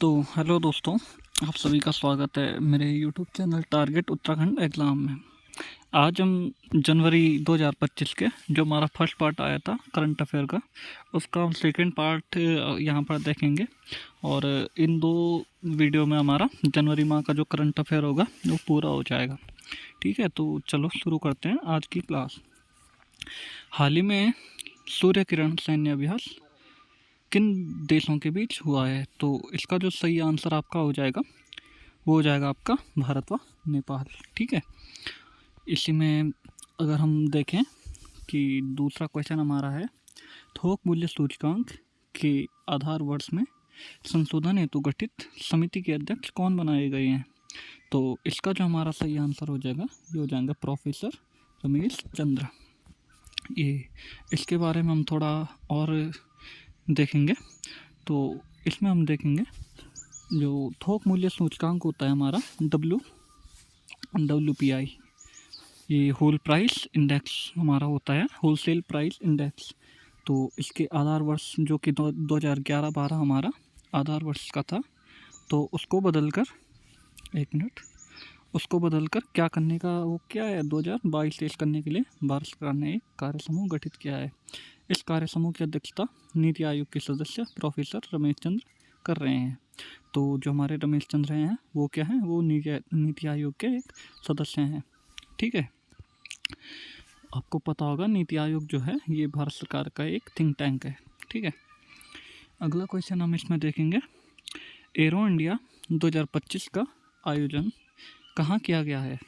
तो हेलो दोस्तों, आप सभी का स्वागत है मेरे YouTube channel target Uttarakhand exam में। आज हम जनवरी 2025 के जो हमारा फर्स्ट पार्ट आया था करंट अफेयर का, उसका हम सेकंड पार्ट यहाँ पर देखेंगे। और इन दो वीडियो में हमारा जनवरी माह का जो करंट अफेयर होगा वो पूरा हो जाएगा। ठीक है, तो चलो शुरू करते हैं आज की क्लास। हाल ही में सूर्य किरण सैन्य अभ्यास किन देशों के बीच हुआ है? तो इसका जो सही आंसर आपका हो जाएगा वो हो जाएगा आपका भारत व नेपाल। ठीक है, इसी में अगर हम देखें कि दूसरा क्वेश्चन हमारा है, थोक मूल्य सूचकांक के आधार वर्ष में संशोधन हेतु गठित समिति के अध्यक्ष कौन बनाए गए हैं? तो इसका जो हमारा सही आंसर हो जाएगा ये हो जाएगा प्रोफेसर रमेश चंद्र। ये इसके बारे में हम थोड़ा और देखेंगे। तो इसमें हम देखेंगे जो थोक मूल्य सूचकांक होता है हमारा WPI, ये होल प्राइस इंडेक्स हमारा होता है, होलसेल प्राइस इंडेक्स। तो इसके आधार वर्ष जो कि 2011-12 हमारा आधार वर्ष का था, तो उसको बदलकर क्या करने का वो क्या है, 2022-23 करने के लिए भारत सरकार ने एक कार्य समूह गठित किया है। इस कार्य समूह की अध्यक्षता नीति आयोग के सदस्य प्रोफेसर रमेश चंद्र कर रहे हैं। तो जो हमारे रमेश चंद्र हैं वो क्या हैं, वो नीति आयोग के एक सदस्य हैं। ठीक है, आपको पता होगा नीति आयोग जो है ये भारत सरकार का एक थिंक टैंक है। ठीक है, अगला क्वेश्चन हम इसमें देखेंगे, एरो इंडिया 2025 का आयोजन कहाँ किया गया है?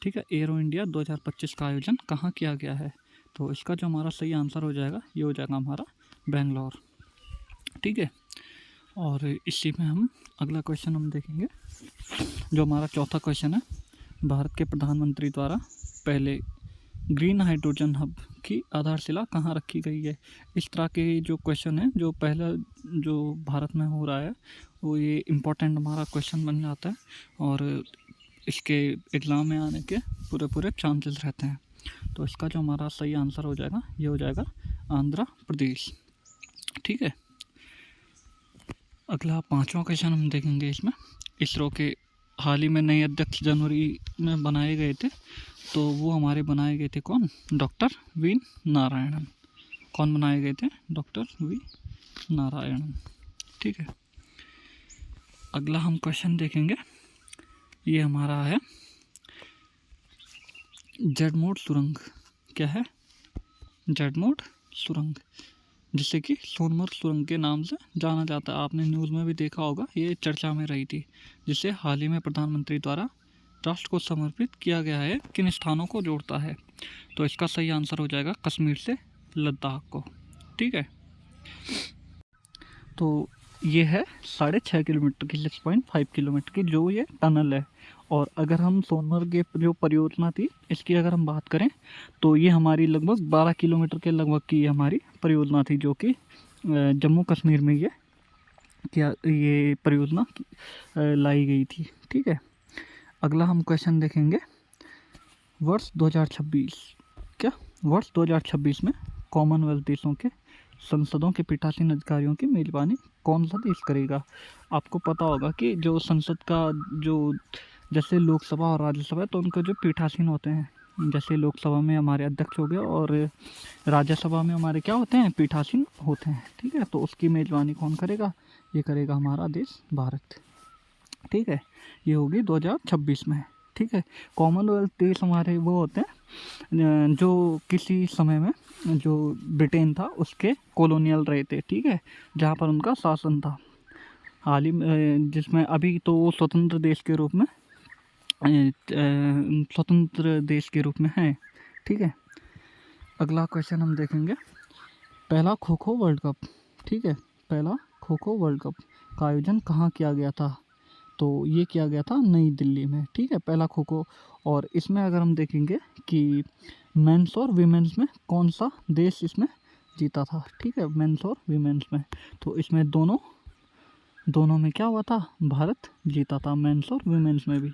ठीक है, एरो इंडिया 2025 का आयोजन कहाँ किया गया है? तो इसका जो हमारा सही आंसर हो जाएगा ये हो जाएगा हमारा बेंगलोर। ठीक है, और इसी में हम अगला क्वेश्चन हम देखेंगे, जो हमारा चौथा क्वेश्चन है, भारत के प्रधानमंत्री द्वारा पहले ग्रीन हाइड्रोजन हब की आधारशिला कहाँ रखी गई है? इस तरह के जो क्वेश्चन है जो पहला जो भारत में हो रहा है वो ये इम्पोर्टेंट हमारा क्वेश्चन बन जाता है और इसके एग्ज़ाम में आने के पूरे चांसेस रहते हैं। तो इसका जो हमारा सही आंसर हो जाएगा ये हो जाएगा आंध्र प्रदेश। ठीक है, अगला पांचवा क्वेश्चन हम देखेंगे। इसमें इसरो के हाल ही में नए अध्यक्ष जनवरी में बनाए गए थे, तो वो हमारे बनाए गए थे कौन? Doctor V Narayanan. कौन बनाए गए थे? Doctor V Narayanan. ठीक है, अगला हम क्वेश्चन देखेंगे, ये हमारा है जड़मोड़ सुरंग। क्या है? जड़मोड़ सुरंग, जिसे कि सोनमर्ग सुरंग के नाम से जाना जाता है। आपने न्यूज़ में भी देखा होगा, ये चर्चा में रही थी, जिसे हाल ही में प्रधानमंत्री द्वारा राष्ट्र को समर्पित किया गया है। किन स्थानों को जोड़ता है? तो इसका सही आंसर हो जाएगा कश्मीर से लद्दाख को। ठीक है, तो ये है 6.5 किलोमीटर की, 6.5 किलोमीटर की जो ये टनल है। और अगर हम सोनमर्ग की जो परियोजना थी इसकी अगर हम बात करें तो ये हमारी लगभग 12 किलोमीटर के लगभग की हमारी परियोजना थी, जो कि जम्मू कश्मीर में ये परियोजना लाई गई थी। ठीक है, अगला हम क्वेश्चन देखेंगे, वर्ष 2026 में कॉमनवेल्थ देशों के संसदों के पीठासीन अधिकारियों की मेजबानी कौन सा देश करेगा? आपको पता होगा कि जो संसद का जो जैसे लोकसभा और राज्यसभा है, तो उनके जो पीठासीन होते हैं, जैसे लोकसभा में हमारे अध्यक्ष हो गए और राज्यसभा में हमारे क्या होते हैं? पीठासीन होते हैं। ठीक है, तो उसकी मेजबानी कौन करेगा? ये करेगा हमारा देश भारत। ठीक है, ये होगी 2026 में। ठीक है, कॉमनवेल्थ देश हमारे वो होते हैं जो किसी समय में जो ब्रिटेन था उसके कॉलोनियल रहे थे। ठीक है, जहाँ पर उनका शासन था हाल ही में, जिसमें अभी तो वो स्वतंत्र देश के रूप में है। ठीक है, अगला क्वेश्चन हम देखेंगे, पहला खो खो वर्ल्ड कप। ठीक है, पहला खो खो वर्ल्ड कप का आयोजन कहाँ किया गया था? तो ये किया गया था नई दिल्ली में। ठीक है, पहला खो खो। और इसमें अगर हम देखेंगे कि मेंस और वीमेंस में कौन सा देश इसमें जीता था? ठीक है, मेंस और वीमेंस में, तो इसमें दोनों में क्या हुआ था? भारत जीता था, मेंस और वीमेंस में भी।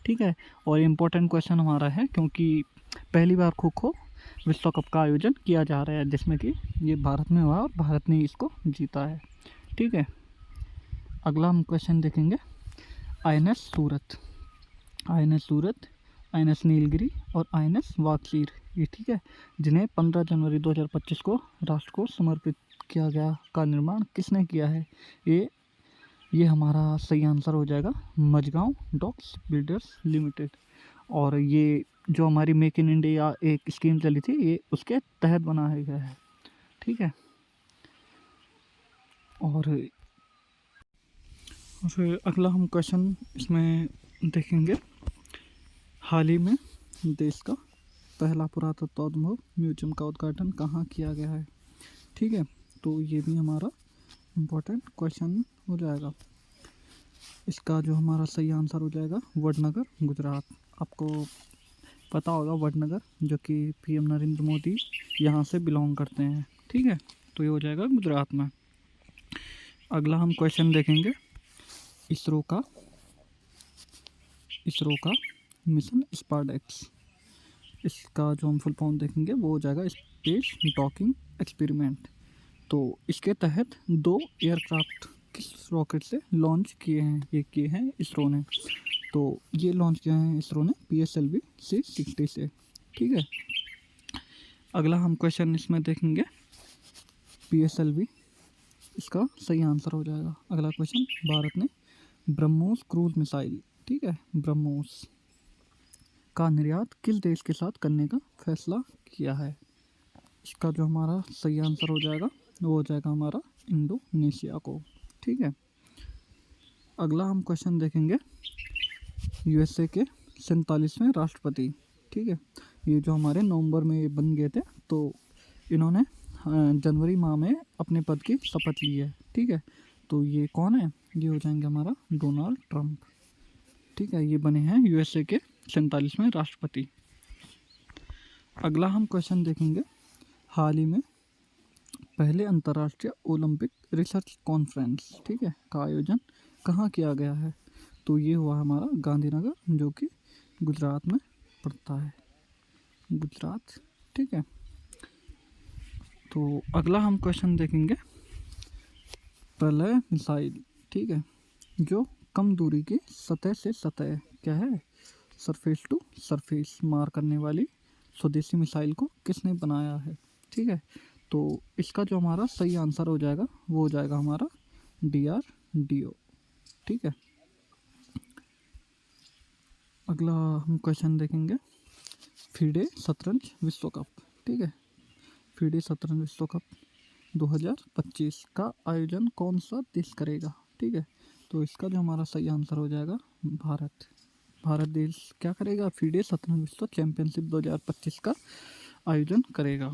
ठीक है, और इम्पोर्टेंट क्वेश्चन हमारा है क्योंकि पहली बार खो खो विश्व कप का आयोजन किया जा रहा है, जिसमें कि ये भारत में हुआ और भारत ने इसको जीता है। ठीक है, अगला हम क्वेश्चन देखेंगे आईएनएस सूरत, आईएनएस सूरत, आईएनएस नीलगिरी और आईएनएस वागसीर, ये ठीक है, जिन्हें 15 जनवरी 2025 को राष्ट्र को समर्पित किया गया, का निर्माण किसने किया है? ये हमारा सही आंसर हो जाएगा मझगांव डॉक्स बिल्डर्स लिमिटेड। और ये जो हमारी मेक इन इंडिया एक स्कीम चली थी, ये उसके तहत बनाया गया है, ठीक है। और फिर अगला हम क्वेश्चन इसमें देखेंगे, हाल ही में देश का पहला पुरातत्व म्यूजियम का उद्घाटन कहाँ किया गया है? ठीक है, तो ये भी हमारा इम्पोर्टेंट क्वेश्चन हो जाएगा। इसका जो हमारा सही आंसर हो जाएगा वडनगर, गुजरात। आपको पता होगा वडनगर, जो कि पीएम नरेंद्र मोदी यहाँ से बिलोंग करते हैं, ठीक है, तो ये हो जाएगा गुजरात में। अगला हम क्वेश्चन देखेंगे इसरो का मिशन स्पार्डेक्स, इसका जो हम फुल फॉर्म देखेंगे वो हो जाएगा स्पेस डॉकिंग एक्सपेरिमेंट। तो इसके तहत 2 एयरक्राफ्ट किस रॉकेट से लॉन्च किए हैं इसरो ने? तो ये लॉन्च किया है इसरो ने PSLV C-60 से, ठीक है। अगला हम क्वेश्चन इसमें देखेंगे PSLV, इसका सही आंसर हो जाएगा। अगला क्वेश्चन, भारत ने ब्रह्मोस क्रूज मिसाइल, ठीक है, ब्रह्मोस का निर्यात किस देश के साथ करने का फैसला किया है? इसका जो हमारा सही आंसर हो जाएगा वो हो जाएगा हमारा इंडोनेशिया को, ठीक है। अगला हम क्वेश्चन देखेंगे USA के 47वें राष्ट्रपति, ठीक है, ये जो हमारे नवंबर में बन गए थे, तो इन्होंने जनवरी माह में अपने पद की शपथ ली है, ठीक है। तो ये कौन है? ये हो जाएंगे हमारा डोनाल्ड ट्रंप, ठीक है, ये बने हैं USA के 47वें राष्ट्रपति। अगला हम क्वेश्चन देखेंगे, हाल ही में पहले अंतर्राष्ट्रीय ओलंपिक रिसर्च कॉन्फ्रेंस, ठीक है, का आयोजन कहाँ किया गया है? तो ये हुआ हमारा गांधीनगर, जो कि गुजरात में पड़ता है, गुजरात, ठीक है। तो अगला हम क्वेश्चन देखेंगे प्रलय मिसाइल, ठीक है, जो कम दूरी की सतह से सतह क्या है, सरफेस टू सरफेस मार करने वाली स्वदेशी मिसाइल को किसने बनाया है? ठीक है, तो इसका जो हमारा सही आंसर हो जाएगा वो हो जाएगा हमारा DRDO, ठीक है। अगला हम क्वेश्चन देखेंगे फीडे शतरंज विश्व कप, ठीक है, फीडे शतरंज विश्व कप 2025 का आयोजन कौन सा देश करेगा? ठीक है, तो इसका जो हमारा सही आंसर हो जाएगा भारत देश क्या करेगा? फीडे शतरंज विश्व चैंपियनशिप 2025 का आयोजन करेगा,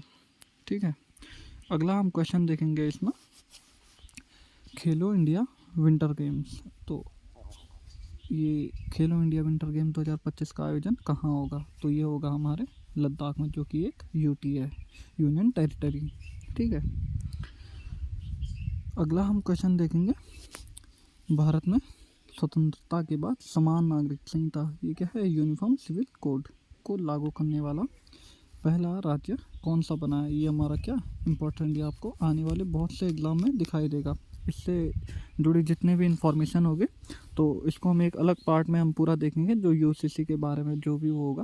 ठीक है। अगला हम क्वेश्चन देखेंगे इसमें खेलो इंडिया विंटर गेम्स, तो ये खेलो इंडिया विंटर गेम 2025 का आयोजन कहाँ होगा? तो ये होगा हमारे लद्दाख में, जो कि एक UT है, यूनियन टेरिटरी, ठीक है। अगला हम क्वेश्चन देखेंगे भारत में स्वतंत्रता के बाद समान नागरिक संहिता, ये क्या है? यूनिफॉर्म सिविल कोड को लागू करने वाला पहला राज्य कौन सा बना है? ये हमारा क्या इम्पोर्टेंट, ये आपको आने वाले बहुत से एग्ज़ाम में दिखाई देगा। इससे जुड़ी जितने भी इंफॉर्मेशन होगी तो इसको हम एक अलग पार्ट में हम पूरा देखेंगे, जो UCC के बारे में जो भी वो होगा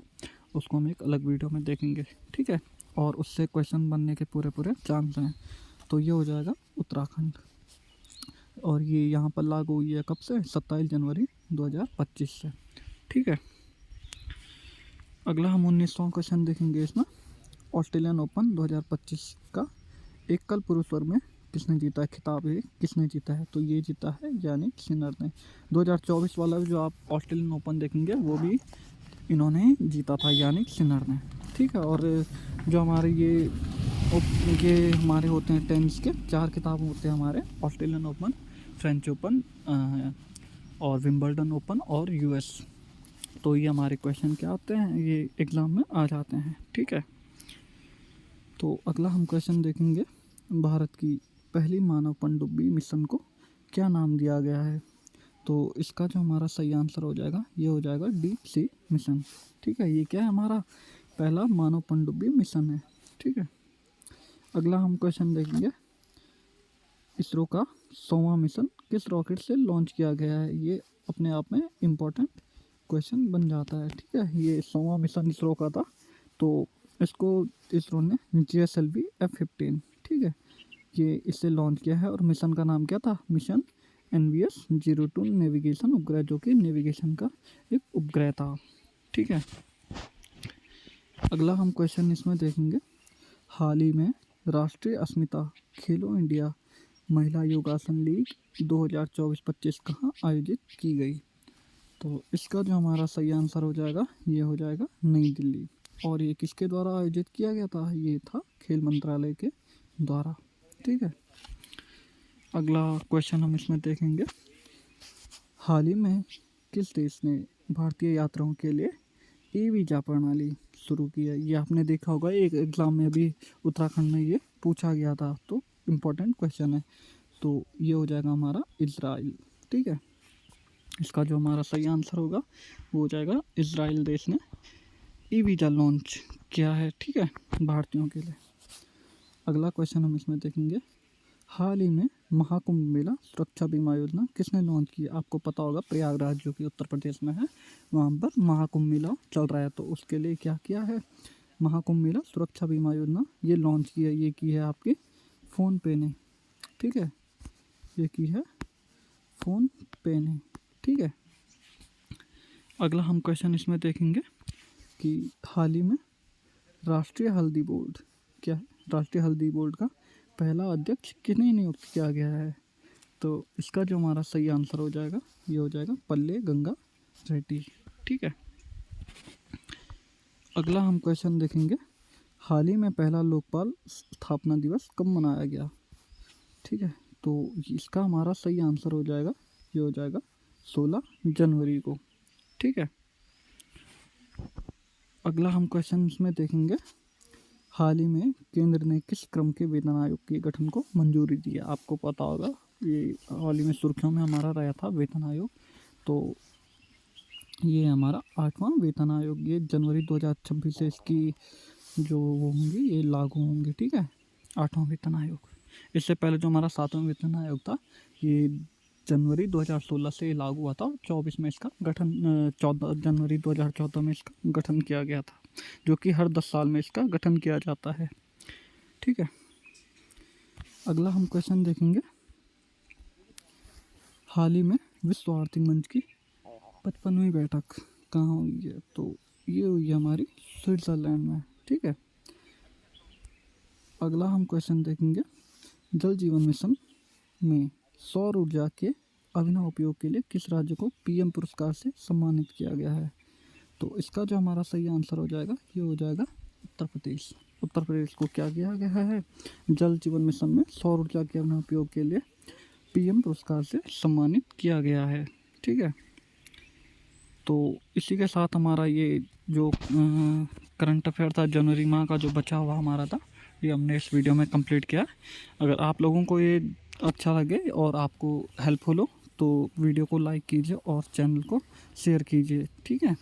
उसको हम एक अलग वीडियो में देखेंगे, ठीक है। और उससे क्वेश्चन बनने के पूरे चांस हैं। तो ये हो जाएगा उत्तराखंड, और ये यहाँ पर लागू हुई है कब से? 27 जनवरी 2025 से, ठीक है। अगला हम 19वां क्वेश्चन देखेंगे इसमें ऑस्ट्रेलियन ओपन 2025 का एकल पुरुष वर्ग में किसने जीता है खिताब? ये किसने जीता है? तो ये जीता है यानिक सिनर ने। 2024 वाला जो आप ऑस्ट्रेलियन ओपन देखेंगे वो भी इन्होंने जीता था, यानिक सिनर ने, ठीक है। और जो हमारे ये हमारे होते हैं टेनिस के 4 खिताब होते हैं हमारे, ऑस्ट्रेलियन ओपन, फ्रेंच ओपन और विंबलडन ओपन और US। तो ये हमारे क्वेश्चन क्या होते हैं, ये एग्ज़ाम में आ जाते हैं, ठीक है। तो अगला हम क्वेश्चन देखेंगे भारत की पहली मानव पनडुब्बी मिशन को क्या नाम दिया गया है? तो इसका जो हमारा सही आंसर हो जाएगा ये हो जाएगा डीप सी मिशन, ठीक है। ये क्या है? हमारा पहला मानव पनडुब्बी मिशन है, ठीक है। अगला हम क्वेश्चन देखेंगे इसरो का 100वां मिशन किस किस रॉकेट से लॉन्च किया गया है? ये अपने आप में इम्पोर्टेंट क्वेश्चन बन जाता है। ठीक है, ये 100वां मिशन इसरो का था, तो इसको इसरो ने GSLV F-15, ठीक है, ये इससे लॉन्च किया है। और मिशन का नाम क्या था? मिशन NVS-02 नेविगेशन उपग्रह, जो कि नेविगेशन का एक उपग्रह था। ठीक है, अगला हम क्वेश्चन इसमें देखेंगे। हाल ही में राष्ट्रीय अस्मिता खेलो इंडिया महिला योगासन लीग 2024-25 कहाँ आयोजित की गई? तो इसका जो हमारा सही आंसर हो जाएगा, ये हो जाएगा नई दिल्ली। और ये किसके द्वारा आयोजित किया गया था? ये था खेल मंत्रालय के द्वारा। ठीक है, अगला क्वेश्चन हम इसमें देखेंगे। हाल ही में किस देश ने भारतीय यात्रियों के लिए ई वीज़ा प्रणाली शुरू की है? ये आपने देखा होगा, एक एग्ज़ाम में भी उत्तराखंड में ये पूछा गया था, तो इम्पोर्टेंट क्वेश्चन है। तो ये हो जाएगा हमारा इजराइल। ठीक है, इसका जो हमारा सही आंसर होगा वो हो जाएगा इजराइल देश ने ई वीज़ा लॉन्च किया है। ठीक है, भारतीयों के लिए। अगला क्वेश्चन हम इसमें देखेंगे। हाल ही में महाकुंभ मेला सुरक्षा बीमा योजना किसने लॉन्च की? आपको पता होगा, प्रयागराज जो कि उत्तर प्रदेश में है, वहाँ पर महाकुंभ मेला चल रहा है, तो उसके लिए क्या किया है? महाकुंभ मेला सुरक्षा बीमा योजना ये लॉन्च की है। ये की है आपकी फ़ोनपे ने। ठीक है, ये की है फ़ोनपे ने। ठीक है, अगला हम क्वेश्चन इसमें देखेंगे कि हाल ही में राष्ट्रीय हल्दी बोर्ड क्या है? राष्ट्रीय हल्दी बोर्ड का पहला अध्यक्ष किन्हें नियुक्त किया गया है? तो इसका जो हमारा सही आंसर हो जाएगा, ये हो जाएगा पल्ले गंगा रेड्डी। ठीक है, अगला हम क्वेश्चन देखेंगे। हाल ही में पहला लोकपाल स्थापना दिवस कब मनाया गया? ठीक है, तो इसका हमारा सही आंसर हो जाएगा, ये हो जाएगा 16 जनवरी को। ठीक है, अगला हम क्वेश्चन इसमें देखेंगे। हाल ही में केंद्र ने किस क्रम के वेतन आयोग के गठन को मंजूरी दी है? आपको पता होगा, ये हाल ही में सुर्खियों में हमारा रहा था वेतन आयोग, तो ये हमारा 8वां वेतन आयोग, ये जनवरी 2026 से इसकी जो वो होंगी ये लागू होंगे। ठीक है, 8वां वेतन आयोग। इससे पहले जो हमारा 7वां वेतन आयोग था, ये जनवरी 2016 से लागू हुआ था, 24 में इसका गठन 14 जनवरी 2014 में इसका गठन किया गया था, जो कि हर 10 साल में इसका गठन किया जाता है। ठीक है, अगला हम क्वेश्चन देखेंगे। हाल ही में विश्व आर्थिक मंच की 55वीं बैठक कहाँ हुई है? तो ये हुई है हमारी स्विट्ज़रलैंड में। ठीक है, अगला हम क्वेश्चन देखेंगे। जल जीवन मिशन में सौर ऊर्जा के अभिनव उपयोग के लिए किस राज्य को PM पुरस्कार से सम्मानित किया गया है? तो इसका जो हमारा सही आंसर हो जाएगा, ये हो जाएगा उत्तर प्रदेश। उत्तर प्रदेश को क्या किया गया है? जल जीवन मिशन में सौर ऊर्जा के अभिनव उपयोग के लिए PM पुरस्कार से सम्मानित किया गया है। ठीक है, तो इसी के साथ हमारा ये जो करंट अफेयर था जनवरी माह का, जो बचा हुआ हमारा था, ये हमने इस वीडियो में कंप्लीट किया। अगर आप लोगों को ये अच्छा लगे और आपको हेल्पफुल हो तो वीडियो को लाइक कीजिए और चैनल को शेयर कीजिए। ठीक है।